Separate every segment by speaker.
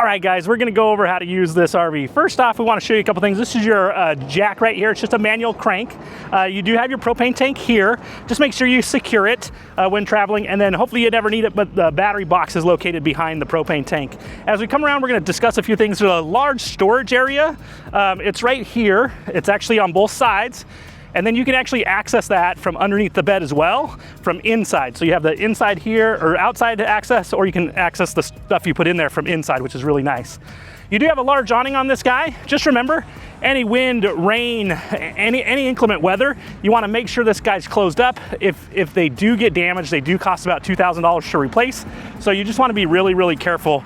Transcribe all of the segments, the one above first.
Speaker 1: right, guys, we're gonna go over how to use this RV. First off, we wanna show you a couple things. This is your jack right here. It's just a manual crank. You do have your propane tank here. Just make sure you secure it when traveling, and then hopefully you never need it, but the battery box is located behind the propane tank. As we come around, we're gonna discuss a few things. There's a large storage area. It's right here. It's actually on both sides. And then you can actually access that from underneath the bed as well, from inside. So you have the inside here, or outside to access, or you can access the stuff you put in there from inside, which is really nice. You do have a large awning on this guy. Just remember, any wind, rain, any inclement weather, you wanna make sure this guy's closed up. If they do get damaged, they do cost about $2,000 to replace. So you just wanna be really, really careful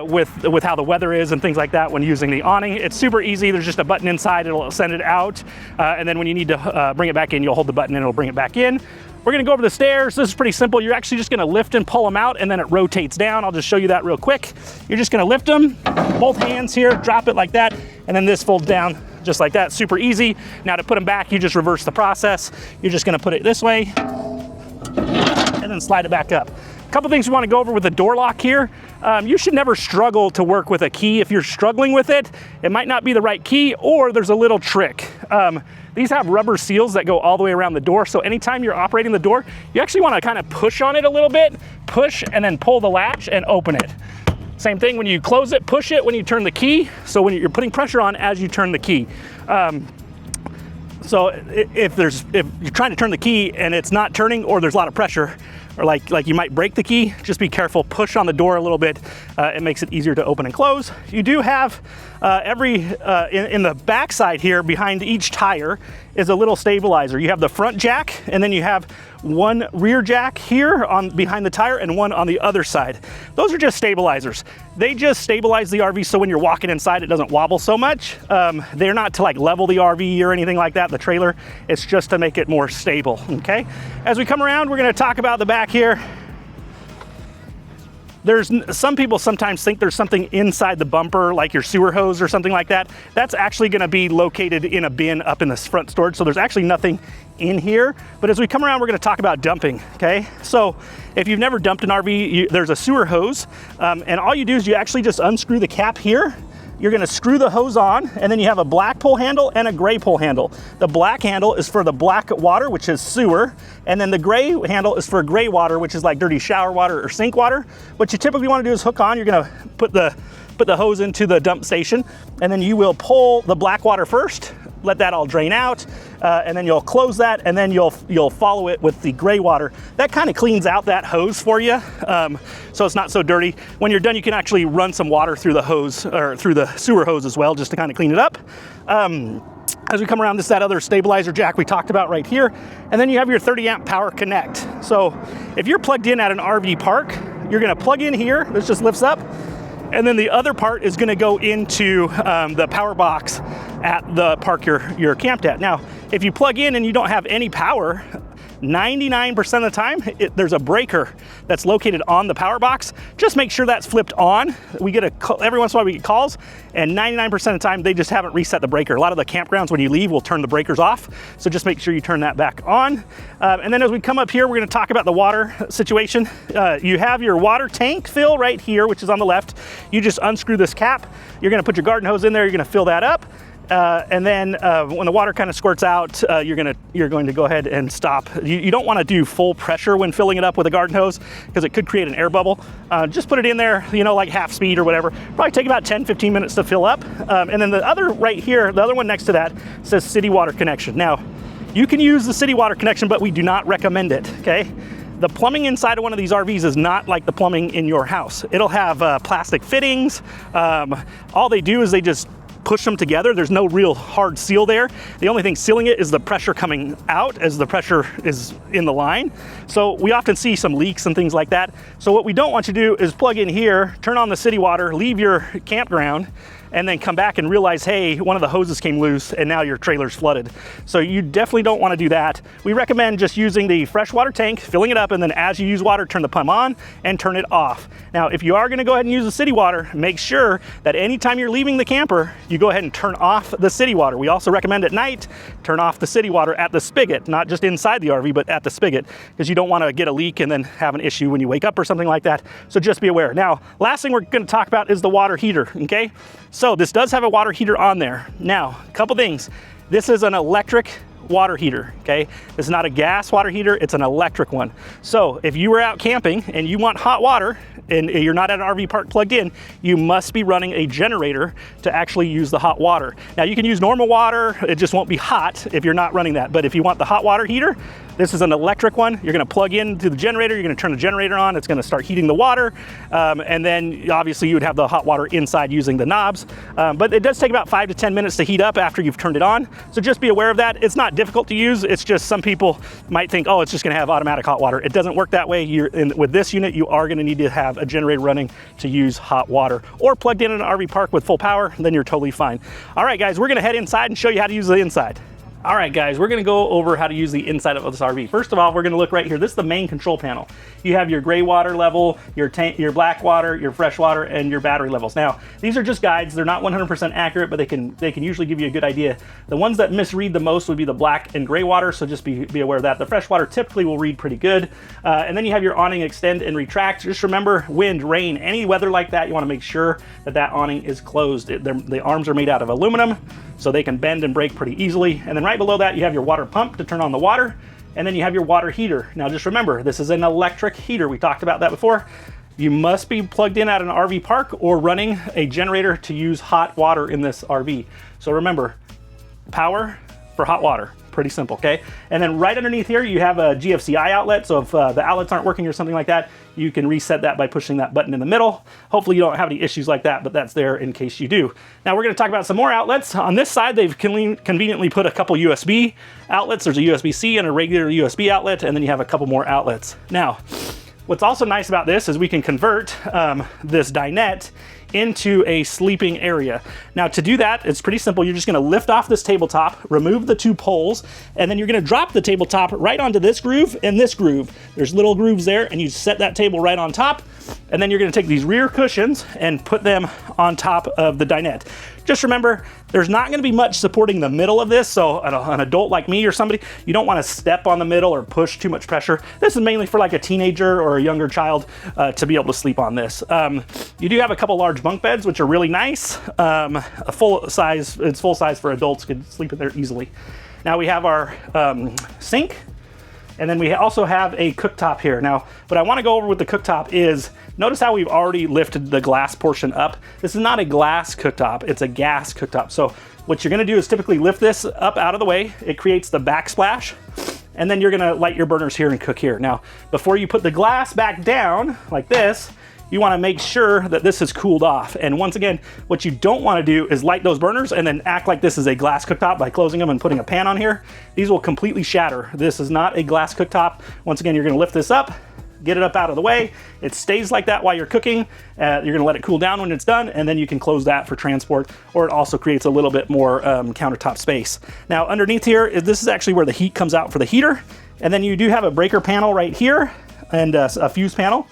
Speaker 1: with how the weather is and things like that when using the awning. It's super easy. There's just a button inside, it'll send it out. And then when you need to bring it back in, you'll hold the button and it'll bring it back in. We're gonna go over the stairs. This is pretty simple. You're actually just gonna lift and pull them out, and then it rotates down. I'll just show you that real quick. You're just gonna lift them, both hands here, drop it like that, and then this folds down just like that. Super easy. Now to put them back, you just reverse the process. You're just gonna put it this way, and then slide it back up. A couple things we want to go over with the door lock here. You should never struggle to work with a key. If you're struggling with it, it might not be the right key, or there's a little trick. These have rubber seals that go all the way around the door, so anytime you're operating the door, you actually want to kind of push on it a little bit, push, and then pull the latch and open it. Same thing when you close it, push it when you turn the key, so when you're putting pressure on as you turn the key. So if you're trying to turn the key and it's not turning, or there's a lot of pressure, or like you might break the key, just be careful, push on the door a little bit. It makes it easier to open and close. You do have in the back side here, behind each tire, is a little stabilizer. You have the front jack, and then you have one rear jack here behind the tire and one on the other side. Those are just stabilizers. They just stabilize the RV so when you're walking inside, it doesn't wobble so much. They're not to like level the RV or anything like that, the trailer. It's just to make it more stable, okay? As we come around, we're gonna talk about the back here. Some people sometimes think there's something inside the bumper, like your sewer hose or something like that. That's actually gonna be located in a bin up in this front storage, so there's actually nothing in here. But as we come around, we're gonna talk about dumping, okay? So if you've never dumped an RV, there's a sewer hose, and all you do is you actually just unscrew the cap here. You're gonna screw the hose on, and then you have a black pull handle and a gray pull handle. The black handle is for the black water, which is sewer, and then the gray handle is for gray water, which is like dirty shower water or sink water. What you typically wanna do is hook on. You're gonna put the hose into the dump station, and then you will pull the black water first, let that all drain out, and then you'll close that, and then you'll follow it with the gray water. That kind of cleans out that hose for you, so it's not so dirty. When you're done, you can actually run some water through the hose, or through the sewer hose as well, just to kind of clean it up. As we come around, this is that other stabilizer jack we talked about right here, and then you have your 30 amp power connect. So if you're plugged in at an RV park, you're gonna plug in here, this just lifts up, and then the other part is gonna go into the power box at the park you're camped at. Now, if you plug in and you don't have any power, 99% of the time, there's a breaker that's located on the power box. Just make sure that's flipped on. We get every once in a while we get calls, and 99% of the time they just haven't reset the breaker. A lot of the campgrounds when you leave will turn the breakers off, so just make sure you turn that back on. And then as we come up here, we're gonna talk about the water situation. You have your water tank fill right here, which is on the left. You just unscrew this cap. You're gonna put your garden hose in there, you're gonna fill that up. And then when the water kind of squirts out, you're going to go ahead and stop. You don't want to do full pressure when filling it up with a garden hose, because it could create an air bubble. Just put it in there, like half speed or whatever. Probably take about 10-15 minutes to fill up. And then the other right here, the other one next to that says city water connection. Now, you can use the city water connection, but we do not recommend it, okay? The plumbing inside of one of these RVs is not like the plumbing in your house. It'll have plastic fittings. All they do is they just push them together. There's no real hard seal there. The only thing sealing it is the pressure coming out as the pressure is in the line. So we often see some leaks and things like that. So what we don't want you to do is plug in here, turn on the city water, leave your campground, and then come back and realize, hey, one of the hoses came loose and now your trailer's flooded. So you definitely don't want to do that. We recommend just using the freshwater tank, filling it up, and then as you use water, turn the pump on and turn it off. Now, if you are going to go ahead and use the city water, make sure that anytime you're leaving the camper, you go ahead and turn off the city water. We also recommend at night, turn off the city water at the spigot, not just inside the RV, but at the spigot, because you don't want to get a leak and then have an issue when you wake up or something like that. So just be aware. Now, last thing we're going to talk about is the water heater, okay? So this does have a water heater on there. Now, a couple things. This is an electric water heater, okay? It's not a gas water heater, it's an electric one. So if you were out camping and you want hot water and you're not at an RV park plugged in, you must be running a generator to actually use the hot water. Now you can use normal water, it just won't be hot if you're not running that. But if you want the hot water heater, this is an electric one. You're gonna plug into the generator, you're gonna turn the generator on, it's gonna start heating the water, and then obviously you would have the hot water inside using the knobs. But it does take about 5 to 10 minutes to heat up after you've turned it on. So just be aware of that. It's not difficult to use, it's just some people might think, oh, it's just gonna have automatic hot water. It doesn't work that way. With this unit, you are gonna need to have a generator running to use hot water, or plugged in an RV park with full power, then you're totally fine. All right, guys, we're gonna head inside and show you how to use the inside. All right, guys, we're gonna go over how to use the inside of this RV. First of all, we're gonna look right here. This is the main control panel. You have your gray water level, your tank, your black water, your fresh water, and your battery levels. Now, these are just guides. They're not 100% accurate, but they can usually give you a good idea. The ones that misread the most would be the black and gray water, so just be aware of that. The fresh water typically will read pretty good. And then you have your awning extend and retract. Just remember, wind, rain, any weather like that, you wanna make sure that that awning is closed. The arms are made out of aluminum, so they can bend and break pretty easily. And then right below that, you have your water pump to turn on the water, and then you have your water heater. Now just remember, this is an electric heater. We talked about that before. You must be plugged in at an RV park or running a generator to use hot water in this RV. So remember, power for hot water. Pretty simple, okay? And then right underneath here, you have a GFCI outlet. So if the outlets aren't working or something like that, you can reset that by pushing that button in the middle. Hopefully you don't have any issues like that, but that's there in case you do. Now we're gonna talk about some more outlets. On this side, they've conveniently put a couple USB outlets. There's a USB-C and a regular USB outlet, and then you have a couple more outlets. Now, what's also nice about this is we can convert this dinette into a sleeping area. Now to do that, it's pretty simple. You're just gonna lift off this tabletop, remove the 2 poles, and then you're gonna drop the tabletop right onto this groove and this groove. There's little grooves there, and you set that table right on top, and then you're gonna take these rear cushions and put them on top of the dinette. Just remember, there's not gonna be much supporting the middle of this, so an adult like me or somebody, you don't wanna step on the middle or push too much pressure. This is mainly for like a teenager or a younger child to be able to sleep on this. You do have a couple large bunk beds, which are really nice. It's full size for adults, could sleep in there easily. Now we have our sink, and then we also have a cooktop here. Now, what I wanna go over with the cooktop is, notice how we've already lifted the glass portion up. This is not a glass cooktop, it's a gas cooktop. So what you're gonna do is typically lift this up out of the way. It creates the backsplash, and then you're gonna light your burners here and cook here. Now, before you put the glass back down like this, you wanna make sure that this is cooled off. And once again, what you don't wanna do is light those burners and then act like this is a glass cooktop by closing them and putting a pan on here. These will completely shatter. This is not a glass cooktop. Once again, you're gonna lift this up, get it up out of the way. It stays like that while you're cooking. You're gonna let it cool down when it's done, and then you can close that for transport, or it also creates a little bit more countertop space. Now underneath here, this is actually where the heat comes out for the heater. And then you do have a breaker panel right here and a fuse panel.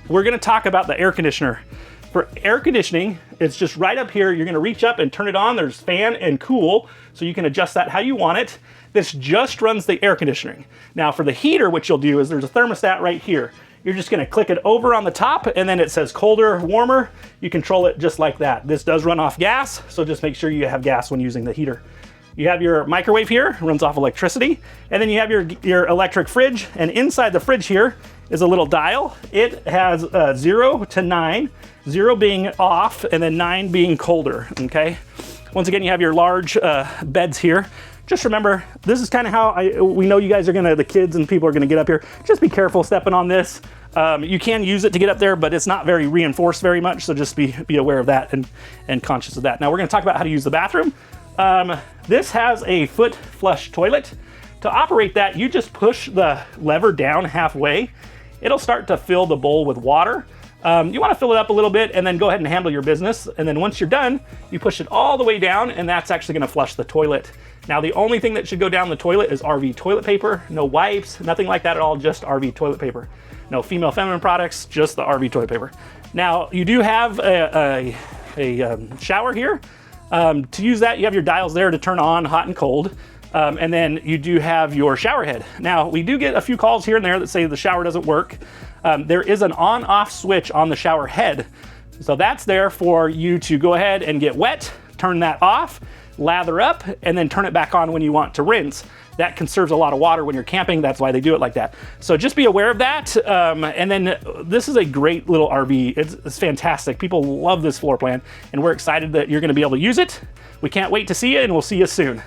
Speaker 1: We're gonna talk about the air conditioner. For air conditioning, it's just right up here. You're gonna reach up and turn it on. There's fan and cool, so you can adjust that how you want it. This just runs the air conditioning. Now for the heater, what you'll do is there's a thermostat right here. You're just gonna click it over on the top, and then it says colder, warmer. You control it just like that. This does run off gas, so just make sure you have gas when using the heater. You have your microwave here, runs off electricity, and then you have your electric fridge, and inside the fridge here is a little dial. It has 0 to 9, 0 being off, and then 9 being colder, okay? Once again, you have your large beds here. Just remember, this is kind of how we know you guys are the kids and people are gonna get up here. Just be careful stepping on this. You can use it to get up there, but it's not very reinforced very much, so just be aware of that and conscious of that. Now we're gonna talk about how to use the bathroom. This has a foot flush toilet. To operate that, you just push the lever down halfway. It'll start to fill the bowl with water. You want to fill it up a little bit and then go ahead and handle your business. And then once you're done, you push it all the way down, and that's actually going to flush the toilet. Now, the only thing that should go down the toilet is RV toilet paper. No wipes, nothing like that at all, just RV toilet paper. No female feminine products, just the RV toilet paper. Now, you do have a shower here. To use that, you have your dials there to turn on hot and cold. And then you do have your shower head. Now, we do get a few calls here and there that say the shower doesn't work. There is an on-off switch on the shower head. So that's there for you to go ahead and get wet, turn that off, lather up, and then turn it back on when you want to rinse. That conserves a lot of water when you're camping. That's why they do it like that. So just be aware of that. And then this is a great little RV. It's fantastic. People love this floor plan, and we're excited that you're going to be able to use it. We can't wait to see you, and we'll see you soon.